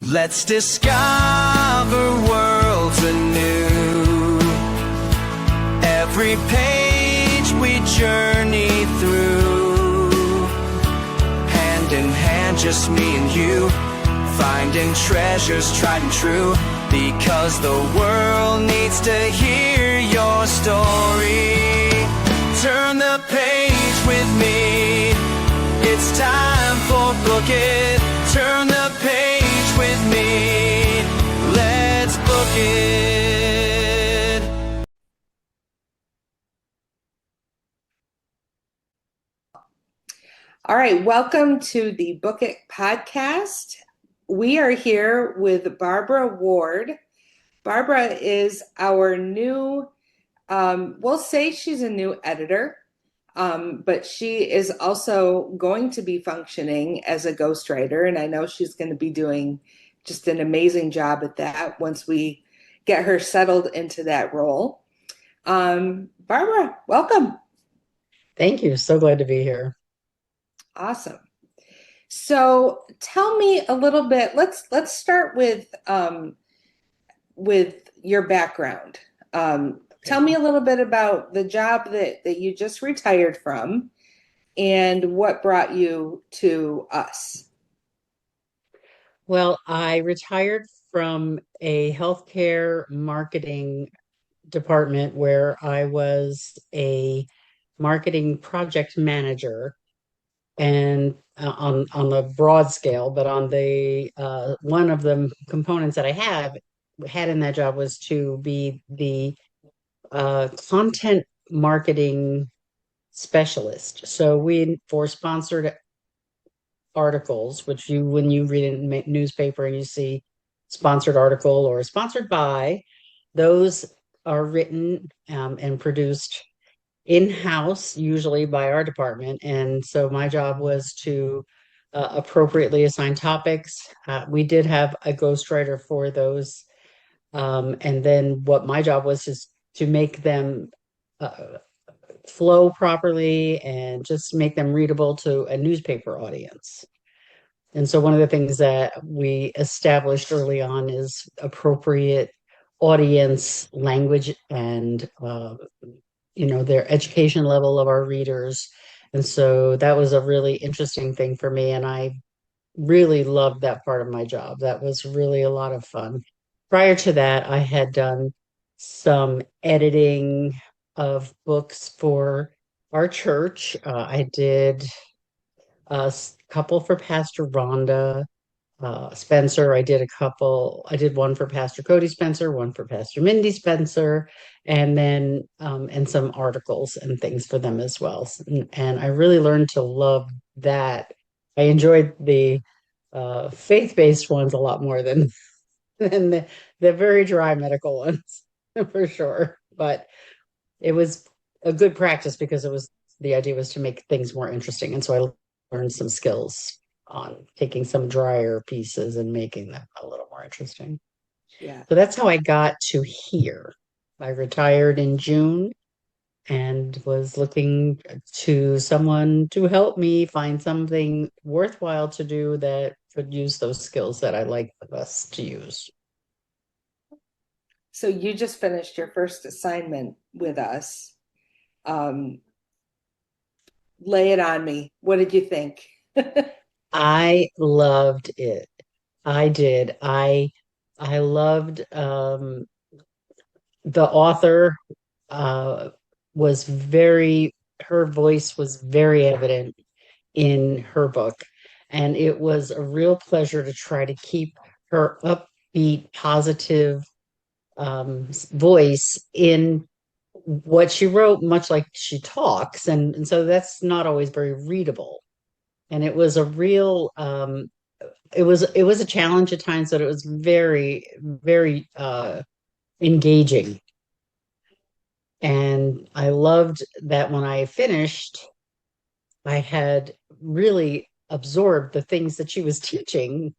Let's discover worlds anew. Every page we journey through, hand in hand, just me and you, finding treasures tried and true, because the world needs to hear your story. Turn the page with me, it's time for Book It. Turn the page with me, let's book it. All right, welcome to the Book It podcast. We are here with Barbara Ward. Barbara is our new, we'll say she's a new editor, but she is also going to be functioning as a ghostwriter, and I know she's going to be doing just an amazing job at that once we get her settled into that role. Barbara, welcome. Thank you. So glad to be here. Awesome. So tell me a little bit. Let's start with your background. Tell me a little bit about the job that you just retired from and what brought you to us. Well, I retired from a healthcare marketing department where I was a marketing project manager, and on the broad scale, but on the one of the components that I had in that job was to be the content marketing specialist. So for sponsored articles, which when you read in a newspaper and you see sponsored article or sponsored by, those are written and produced in-house, usually by our department. And so my job was to appropriately assign topics. We did have a ghostwriter for those. And then what my job was just to make them flow properly and just make them readable to a newspaper audience. And so one of the things that we established early on is appropriate audience language and their education level of our readers. And so that was a really interesting thing for me, and I really loved that part of my job. That was really a lot of fun. Prior to that, I had done some editing of books for our church. I did a couple for Pastor Rhonda Spencer. I did one for Pastor Cody Spencer, one for Pastor Mindy Spencer, and then and some articles and things for them as well. And I really learned to love that. I enjoyed the faith-based ones a lot more than the very dry medical ones for sure. But it was a good practice because the idea was to make things more interesting. And so I learned some skills on taking some drier pieces and making them a little more interesting. Yeah. So that's how I got to here. I retired in June and was looking to someone to help me find something worthwhile to do that could use those skills that I like us to use. So you just finished your first assignment with us. Lay it on me. What did you think? I loved it. I did. I loved the author uh was very her voice was very evident in her book, and it was a real pleasure to try to keep her upbeat, positive voice in what she wrote, much like she talks, and so that's not always very readable. And it was a real it was a challenge at times, but it was very, very engaging. And I loved that when I finished, I had really absorbed the things that she was teaching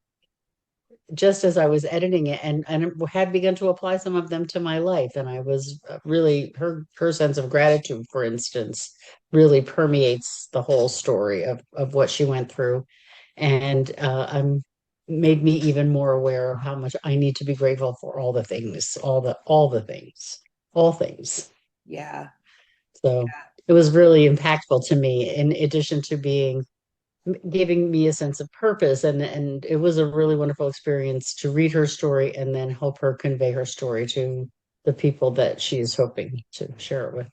just as I was editing it, and had begun to apply some of them to my life. And I was really her sense of gratitude, for instance, really permeates the whole story of what she went through. And I'm made me even more aware of how much I need to be grateful for all the things, all the things, all things. Yeah. So it was really impactful to me in addition to being giving me a sense of purpose, and it was a really wonderful experience to read her story and then help her convey her story to the people that she is hoping to share it with.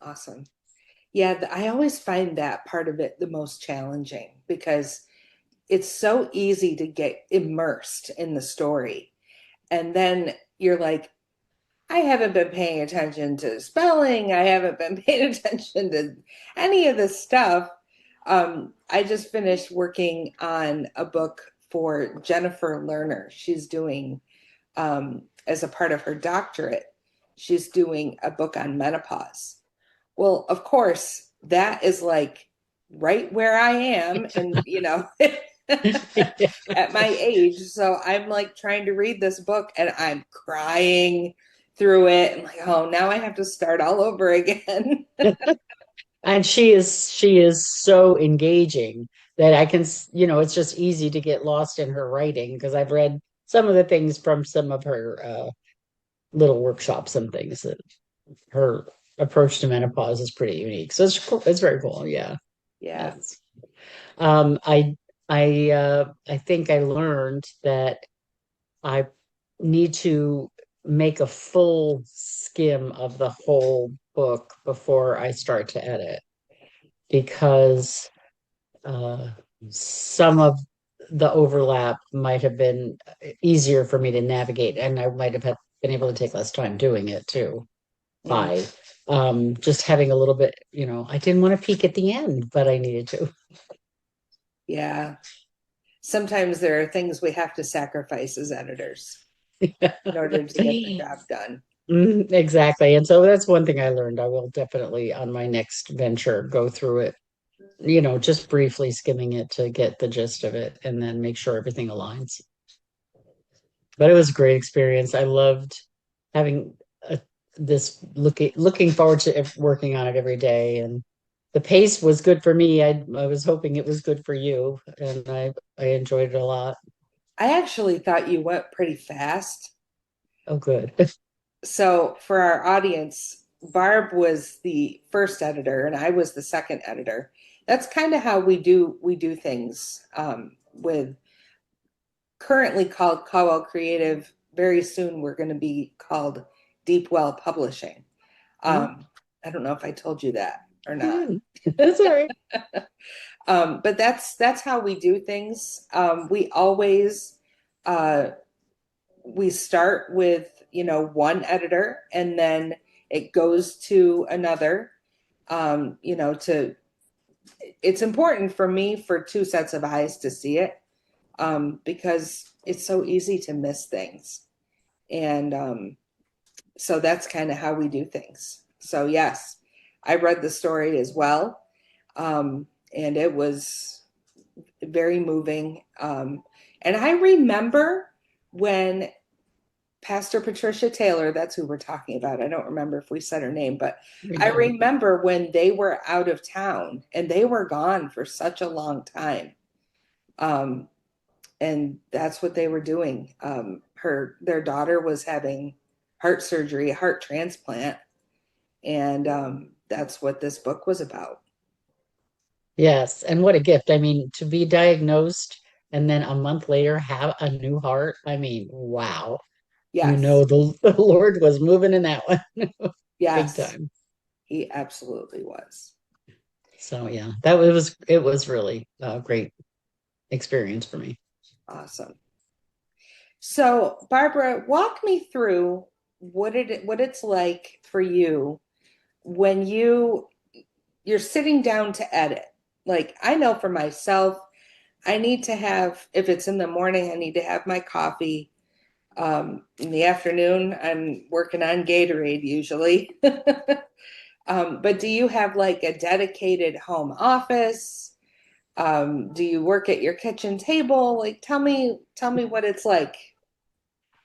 Awesome. Yeah, I always find that part of it the most challenging because it's so easy to get immersed in the story. And then you're like, I haven't been paying attention to spelling. I haven't been paying attention to any of this stuff. I just finished working on a book for Jennifer Lerner. She's doing, as a part of her doctorate, she's doing a book on menopause. Well, of course, that is like right where I am, and at my age. So I'm like trying to read this book and I'm crying through it and like, oh, now I have to start all over again. And she is so engaging that I can, it's just easy to get lost in her writing because I've read some of the things from some of her little workshops and things that her approach to menopause is pretty unique. So it's cool. It's very cool. Yeah. Yeah. Yes. Um, I I think I learned that I need to make a full skim of the whole book before I start to edit because uh, some of the overlap might have been easier for me to navigate, and I might have been able to take less time doing it too Mm, by just having a little bit, I didn't want to peek at the end, but I needed to. yeah. Sometimes there are things we have to sacrifice as editors in order to get the job done. Exactly. And so that's one thing I learned. I will definitely on my next venture go through it, just briefly skimming it to get the gist of it and then make sure everything aligns. But it was a great experience. I loved having this looking forward to working on it every day, and the pace was good for me. I was hoping it was good for you, and I enjoyed it a lot. I actually thought you went pretty fast. Oh, good. So for our audience, Barb was the first editor and I was the second editor. That's kind of how we do things, with currently called Caldwell Creative. Very soon we're going to be called Deep Well Publishing. Oh, Um, I don't know if I told you that or you not. didn't. That's all right. But that's how we do things. We always uh, we start with one editor and then it goes to another. To It's important for me for two sets of eyes to see it, because it's so easy to miss things. And so that's kind of how we do things. So, yes, I read the story as well. And it was very moving. And I remember when Pastor Patricia Taylor, that's who we're talking about. I don't remember if we said her name, but We I did. remember when they were out of town and they were gone for such a long time. Um, and that's what they were doing. Their daughter was having heart surgery, a heart transplant, and that's what this book was about. Yes, and what a gift. I mean, to be diagnosed and then a month later have a new heart. I mean, wow. Yes, The Lord was moving in that one big yes, time. he absolutely was. So yeah, it was really a great experience for me. Awesome. So, Barbara, walk me through what it's like for you when you're sitting down to edit. Like, I know for myself, I need to have, if it's in the morning, I need to have my coffee. In the afternoon, I'm working on Gatorade usually. But do you have like a dedicated home office? Do you work at your kitchen table? Like, tell me what it's like.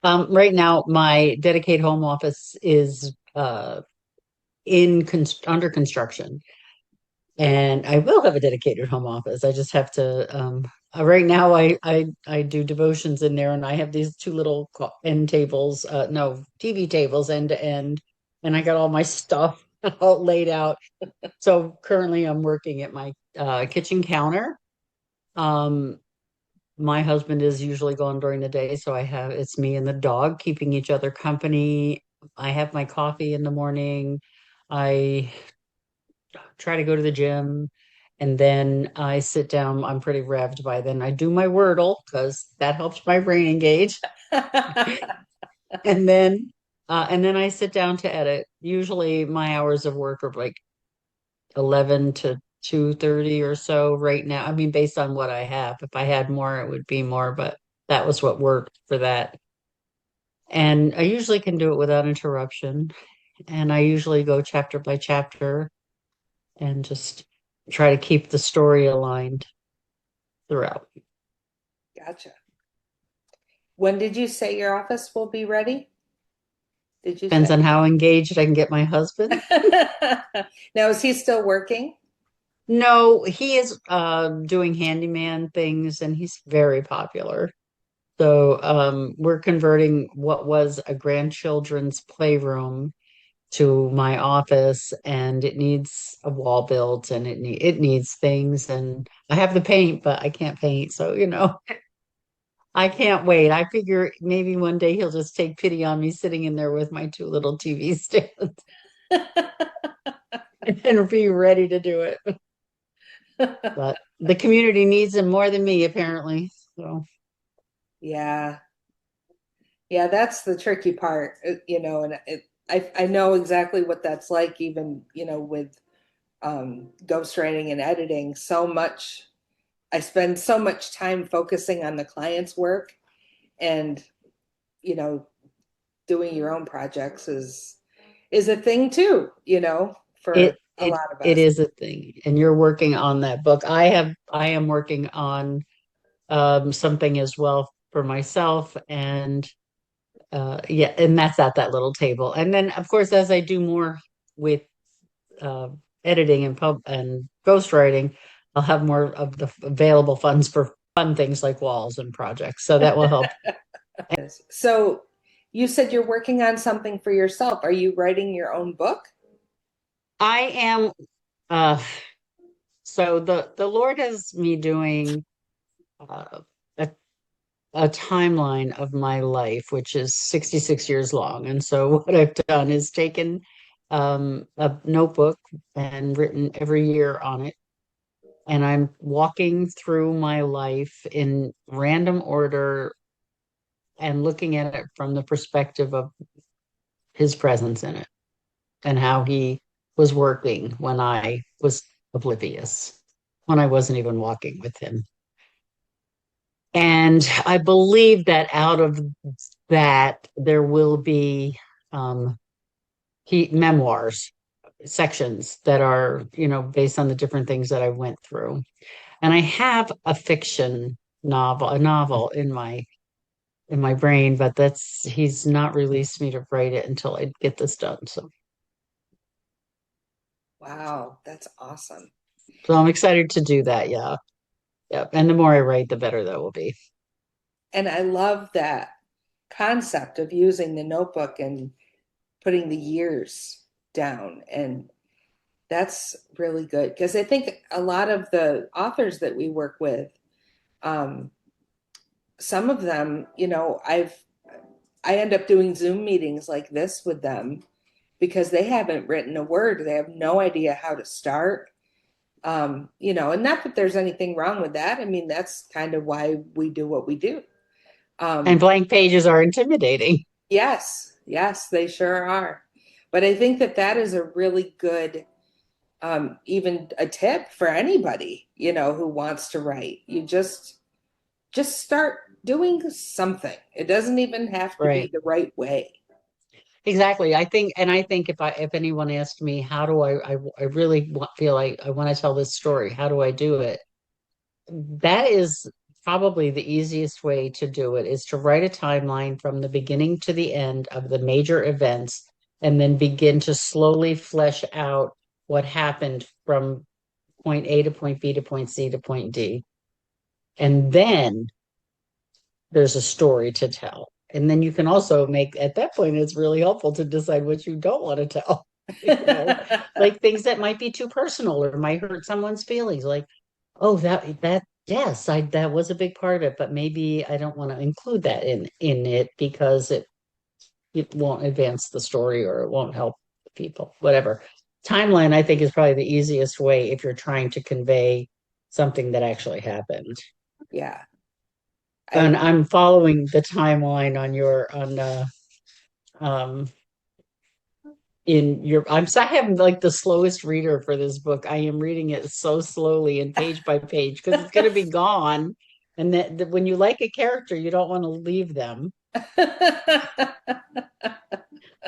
Right now, my dedicated home office is under construction, and I will have a dedicated home office. I just have to Right now, I do devotions in there, and I have these two little end tables, no, TV tables end to end, and I got all my stuff all laid out. So currently, I'm working at my kitchen counter. Um, my husband is usually gone during the day, so it's me and the dog keeping each other company. I have my coffee in the morning. I try to go to the gym, and then I sit down. I'm pretty revved by then. I do my Wordle because that helps my brain engage, and then I sit down to edit. Usually, my hours of work are like 11 to 2:30 or so right now. I mean, based on what I have. If I had more, it would be more, but that was what worked for that. And I usually can do it without interruption. And I usually go chapter by chapter and just try to keep the story aligned throughout. Gotcha. When did you say your office will be ready? Did you Depends say? on how engaged I can get my husband. Now, is he still working? No, he is doing handyman things and he's very popular. So we're converting what was a grandchildren's playroom to my office, and it needs a wall built and it needs things. And I have the paint, but I can't paint. So, I can't wait. I figure maybe one day he'll just take pity on me sitting in there with my two little TV stands and be ready to do it. But the community needs him more than me, apparently. So Yeah. Yeah, that's the tricky part, and I know exactly what that's like, even, with ghostwriting and editing. I spend so much time focusing on the client's work, and, you know, doing your own projects is a thing too, it for a it lot of it us. is a thing. And you're working on that book. I am working on something as well for myself. And yeah, and that's at that little table. And then of course, as I do more with uh, editing and ghostwriting, I'll have more of the available funds for fun things like walls and projects. So that will help. So you said you're working on something for yourself. Are you writing your own book? I am uh so the Lord has me doing uh, a a timeline of my life, which is 66 years long. And so what I've done is taken a notebook and written every year on it. And I'm walking through my life in random order and looking at it from the perspective of his presence in it and how he was working when I was oblivious, when I wasn't even walking with him. And I believe that out of that, there will be um, memoirs, sections that are, based on the different things that I went through. And I have a fiction novel, a novel in my brain, but he's not released me to write it until I get this done. Wow, that's awesome. So I'm excited to do that. Yeah. Yeah. And the more I write, the better that will be. And I love that concept of using the notebook and putting the years down. And that's really good because I think a lot of the authors that we work with, um, some of them, I end up doing Zoom meetings like this with them because they haven't written a word. They have no idea how to start. And not that there's anything wrong with that. I mean, that's kind of why we do what we do. And Um, blank pages are intimidating. yes, yes, they sure are. But I think that that is a really good, even a tip for anybody, who wants to write. You just start doing something. It doesn't even have to be Right. the right way. Exactly. I think if anyone asked me, how do I really feel like I want to tell this story, how do I do it? That is probably the easiest way to do it is to write a timeline from the beginning to the end of the major events and then begin to slowly flesh out what happened from point A to point B to point C to point D. And then there's a story to tell. And then you can also make, at that point, it's really helpful to decide what you don't want to tell. Like things that might be too personal or might hurt someone's feelings. Like, oh, yes, that was a big part of it, but maybe I don't want to include that in it because it won't advance the story or it won't help people, whatever. Timeline, I think, is probably the easiest way if you're trying to convey something that actually happened. Yeah. I And I'm following the timeline on um in your I am like the slowest reader for this book. I am reading it so slowly and page by page because it's going to be gone. And that when you like a character, you don't want to leave them.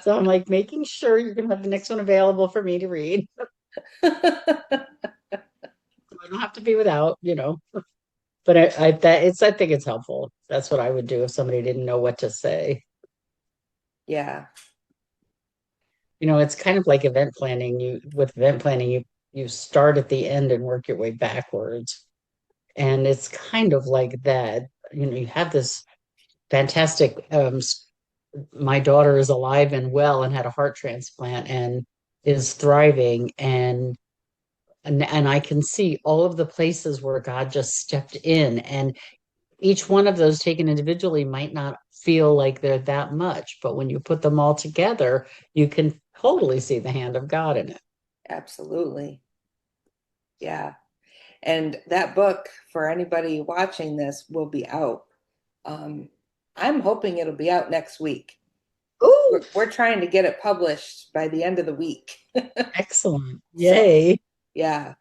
So I'm like making sure you're going to have the next one available for me to read. So I don't have to be without. But I think it's helpful. That's what I would do if somebody didn't know what to say. Yeah. It's kind of like event planning. With event planning, you start at the end and work your way backwards. And it's kind of like that. You have this fantastic my daughter is alive and well and had a heart transplant and is thriving and I can see all of the places where God just stepped in, and each one of those taken individually might not feel like they're that much, but when you put them all together, you can totally see the hand of God in it. Absolutely. Yeah. And that book, for anybody watching this, will be out. Um, I'm hoping it'll be out next week. Oh, We're trying to get it published by the end of the week. excellent. So, Yay. yeah,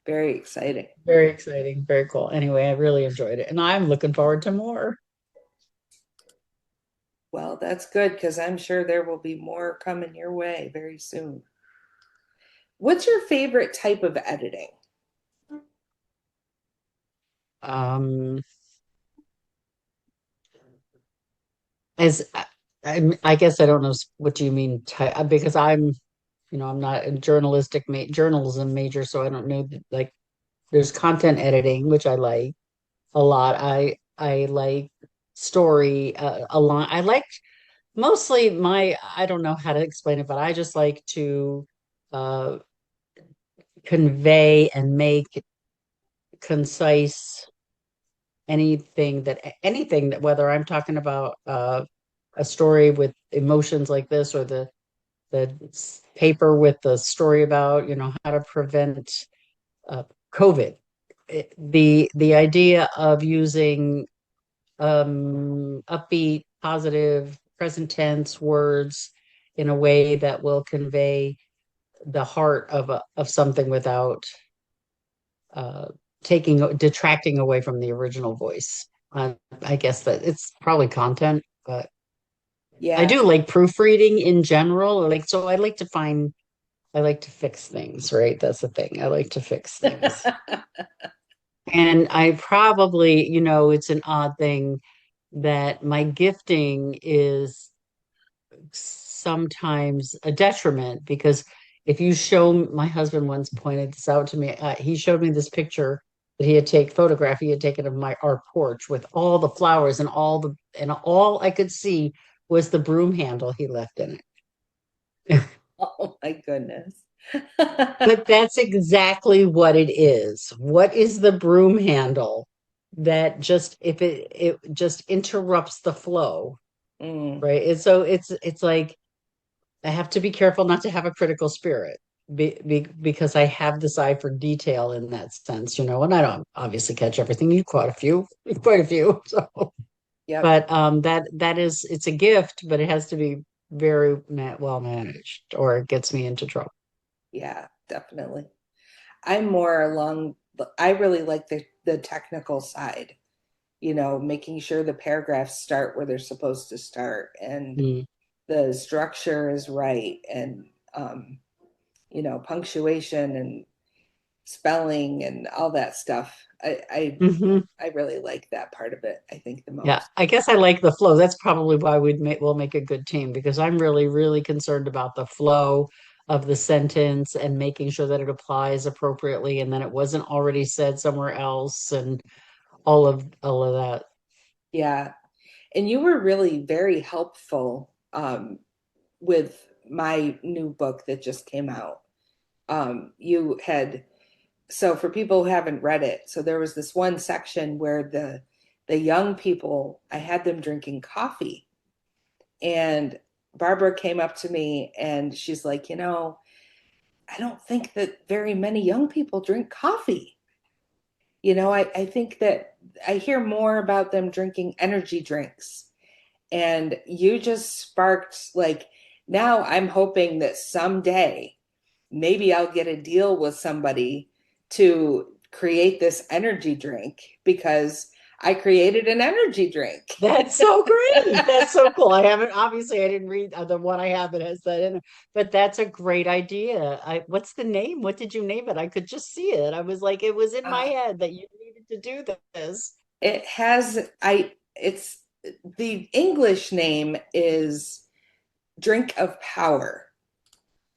very exciting. Very exciting. Very cool. Anyway, I really enjoyed it, and I'm looking forward to more. Well, that's good because I'm sure there will be more coming your way very soon. What's your favorite type of editing? Um, as I guess I don't know what you mean because I'm not a journalism major, so I don't know like there's content editing, which I like a lot. I like story a lot. I like mostly I don't know how to explain it, but I just like to uh convey and make concise anything that whether I'm talking about a story with emotions like this or the paper with the story about how to prevent uh, COVID. The idea of using upbeat, positive, present tense words in a way that will convey the heart of something without uh, taking detracting away from the original voice. I guess that it's probably content, but I Yeah. do like proofreading in general. I like to fix things, right? That's the thing. I like to fix things. And I probably, it's an odd thing that my gifting is sometimes a detriment because if you show my husband once pointed this out to me, he showed me this picture that photograph he had taken of our porch with all the flowers and all I could see was the broom handle he left in it. Oh my goodness. But that's exactly what it is. What is the broom handle that just if it just interrupts the flow, Mm, right? And so it's like I have to be careful not to have a critical spirit because I have this eye for detail in that sense, and I don't obviously catch everything. You caught quite a few. So, yep. but it's a gift, but it has to be very well managed or it gets me into trouble. Yeah, definitely. I'm more along I really like the technical side, making sure the paragraphs start where they're supposed to start and Mm. the structure is right and punctuation and spelling and all that stuff. Hmm. I really like that part of it, I think the Yeah, most. I guess I like the flow. That's probably why we'll make a good team because I'm really, really concerned about the flow of the sentence and making sure that it applies appropriately and then it wasn't already said somewhere else and all of that. Yeah. And you were really very helpful with my new book that just came out. You had, so for people who haven't read it, so there was this one section where the young people, I had them drinking coffee. And Barbara came up to me and she's like, I don't think that very many young people drink coffee. I think that I hear more about them drinking energy drinks. And you just sparked, like, now I'm hoping that someday maybe I'll get a deal with somebody to create this energy drink because I created an energy drink. That's so great. That's so cool. I didn't read the one I have that has that in it, but that's a great idea. What's the name? What did you name it? I could just see it. I was like, it was in my Uh, head that you needed to do this. it has, it's, the English name is Drink of Power.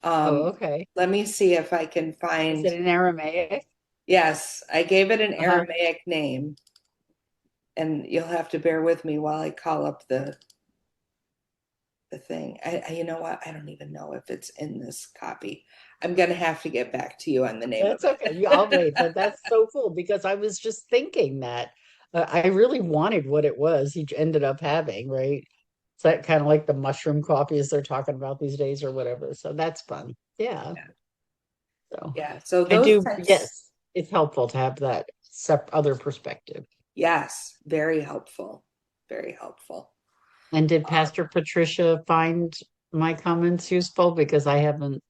Oh, Um, okay. Let me see if I can Is find. it in Aramaic? Yes, I gave it an Uh-huh. Aramaic name, and you'll have to bear with me while I call up the thing. You know what? I don't even know if it's in this copy. I'm gonna have to get back to you on the name of That's okay. I'll it. wait, but that's so cool because I was just thinking that I really wanted what it was he ended up having, right? It's that kind of like the mushroom coffees they're talking about these days or whatever. So that's fun. Yeah. So Yeah, so I those do, types, yes, it's helpful to have that other perspective. yes, very helpful, very helpful. And did Um, Pastor Patricia find my comments useful? Because I haven't,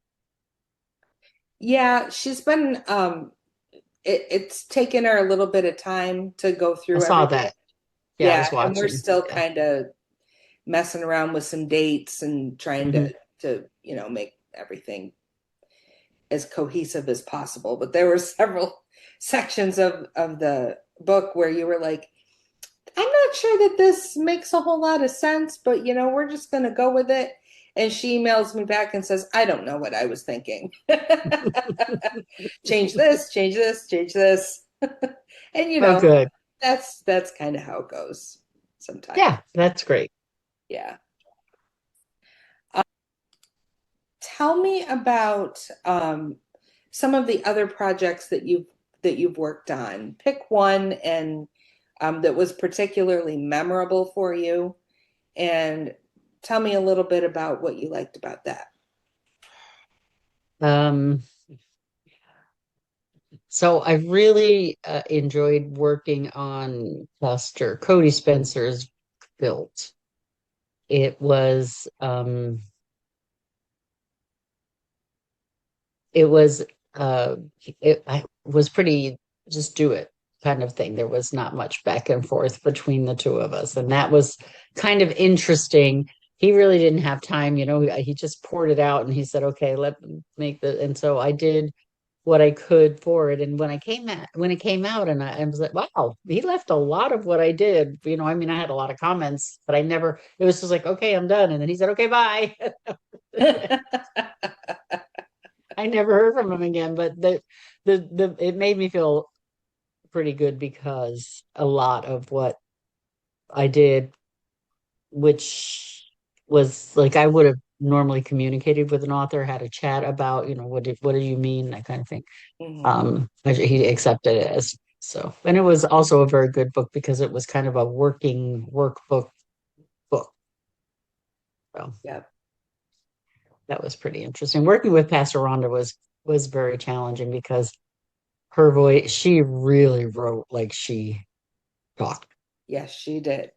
yeah, she's been it's taken her a little bit of time to go I through saw everything. that. Yeah, I Yeah, was and we're watching. still Yeah. kind of messing around with some dates and trying Hmm. to make everything as cohesive as possible. But there were several sections of the book where you were like, I'm not sure that this makes a whole lot of sense, but we're just going to go with it. And she emails me back and says, I don't know what I was thinking. Change this, change this, change this. And Oh, good. that's kind of how it goes sometimes. Yeah, that's great. Yeah. Tell me about some of the other projects that you've worked on. Pick one and that was particularly memorable for you, and tell me a little bit about what you liked about that. Um, so I really enjoyed working on Pastor Cody Spencer's Built. It was it was uh I was pretty just do it kind of thing. There was not much back and forth between the two of us, and that was kind of interesting. He really didn't have time, he just poured it out and he said, okay, let me make the and so I did what I could for it. And when it came out, and I was like, wow, he left a lot of what I did. I mean, I had a lot of comments, but I never, it was just like, okay, I'm done. And then he said, okay, bye. I never heard from him again, but it made me feel pretty good because a lot of what I did, which was like I would have normally communicated with an author, had a chat about, what do you mean, that kind of thing. Mhm. He accepted it as so, and it was also a very good book because it was kind of a working workbook. So Yep. that was pretty interesting. Working with Pastor Rhonda was very challenging because her voice, she really wrote like she talked, Yes, she did.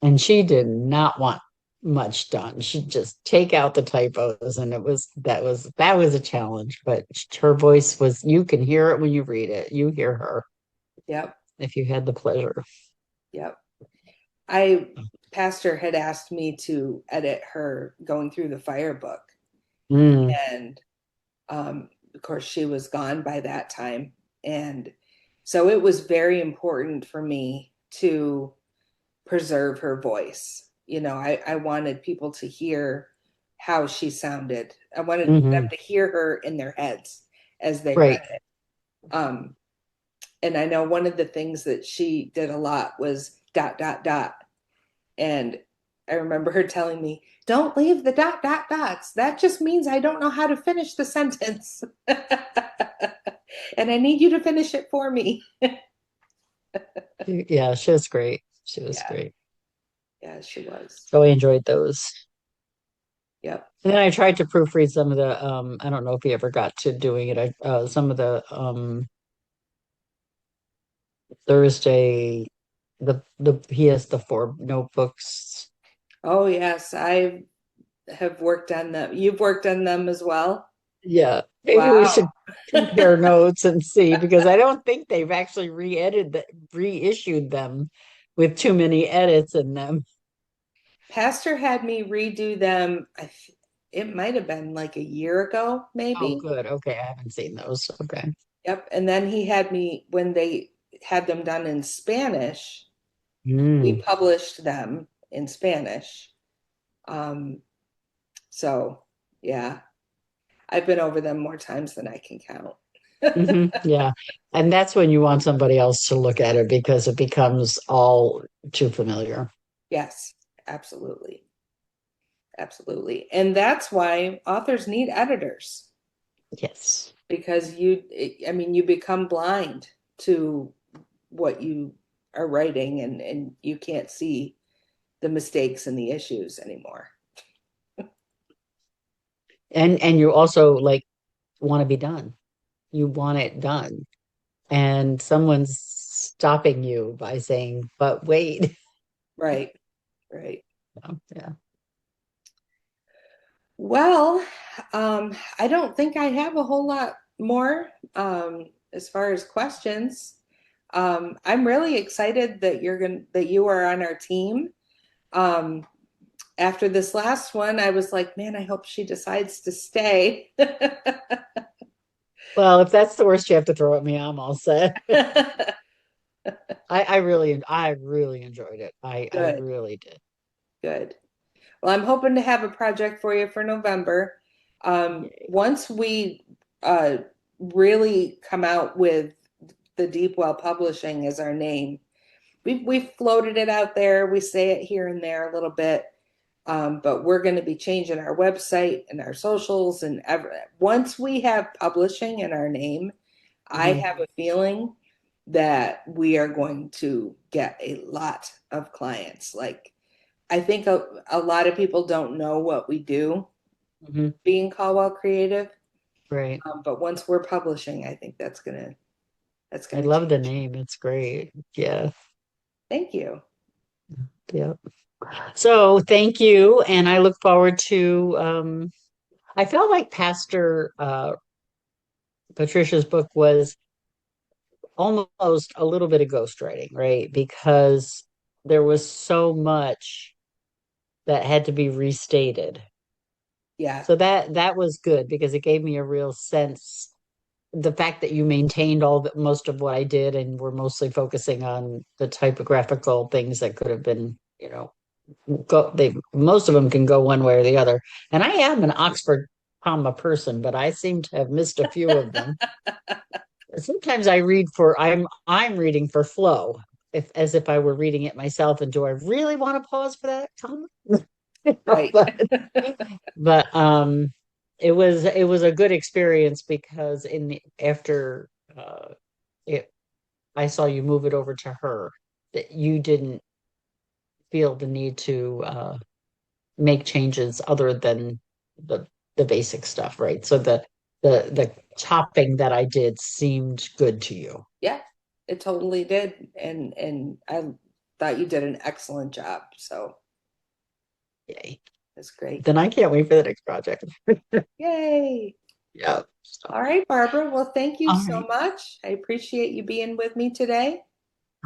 and she did not want much done. She'd just take out the typos, and that was a challenge. But her voice was, you can hear it when you read it. You hear her Yep. if you had the pleasure. Yep. I Pastor had asked me to edit her Going Through the Fire book, Mm, and of course she was gone by that time, and so it was very important for me to preserve her voice. I wanted people to hear how she sounded. I wanted them hmm. to hear her in their heads as they read Right. it. Um, And I know one of the things that she did a lot was dot, dot, dot. And I remember her telling me, don't leave the dot, dot, dots. That just means I don't know how to finish the sentence. And I need you to finish it for me. Yeah, she was great. She was Yeah, great. yeah, she was. So I enjoyed those. Yep. And then I tried to proofread some of the I don't know if you ever got to doing it. Some of the Thursday the he has the four notebooks. Oh, yes, I have worked on them. You've worked on them as well? Yeah, maybe we Wow. should compare notes and see because I don't think they've actually reissued them with too many edits in them. Pastor had me redo them. It might have been like a year ago, Oh, maybe. good. Okay, I haven't seen those. Okay. Yep. And then he had me, when they had them done in Spanish, we Mm. published them in Spanish. Um, so yeah, I've been over them more times than I can count. Yeah. And that's when you want somebody else to look at it because it becomes all too familiar. Yes, absolutely. Absolutely. And that's why authors need editors Yes. because I mean, you become blind to what you are writing and you can't see the mistakes and the issues anymore. And you also like want to be done. You want it done. And someone's stopping you by saying, but wait. Right, right. Yeah. Well, I don't think I have a whole lot more as far as questions. I'm really excited that that you are on our team. Um, After this last one, I was like, man, I hope she decides to stay. Well, if that's the worst you have to throw at me, I'm all set. I really enjoyed it. I Good, really did. good. Well, I'm hoping to have a project for you for November. Yay. Once we uh, really come out with the Deep Well Publishing as our name, we've floated it out there. We say it here and there a little bit, but we're going to be changing our website and our socials and once we have publishing in our name, I Mhm. have a feeling that we are going to get a lot of clients. Like I think a lot of people don't know what we do Mhm. being Caldwell Creative, Right. but once we're publishing, I think that's I gonna love the change. name. It's great. Yeah. Thank you. Yeah. So thank you. And I look forward to I felt like Pastor Patricia's book was almost a little bit of ghostwriting, right? Because there was so much that had to be restated. Yeah, So that was good because it gave me a real sense. The fact that you maintained all the most of what I did and were mostly focusing on the typographical things that could have been, go they most of them can go one way or the other. And I am an Oxford comma person, but I seem to have missed a few of them. Sometimes I read for I'm reading for flow, if as if I were reading it myself. And do I really want to pause for that comma? right. But but it was a good experience because in the after it I saw you move it over to her that you didn't feel the need to make changes other than the the basic stuff, right? So the chopping that I did seemed good to you. Yeah, it totally did. And I thought you did an excellent job. So Yay. it's great. Then I can't wait for the next project. Yay. Yeah. All right, Barbara. Well, thank you All so right. much. I appreciate you being with me today.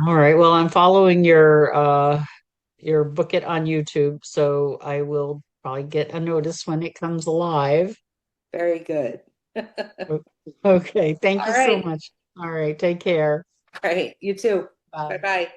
All right. Well, I'm following your book it on YouTube, so I will probably get a notice when it comes live. Very good. All Okay. Thank you so right. much. All right. Take care. All right. You too. Bye Bye. bye.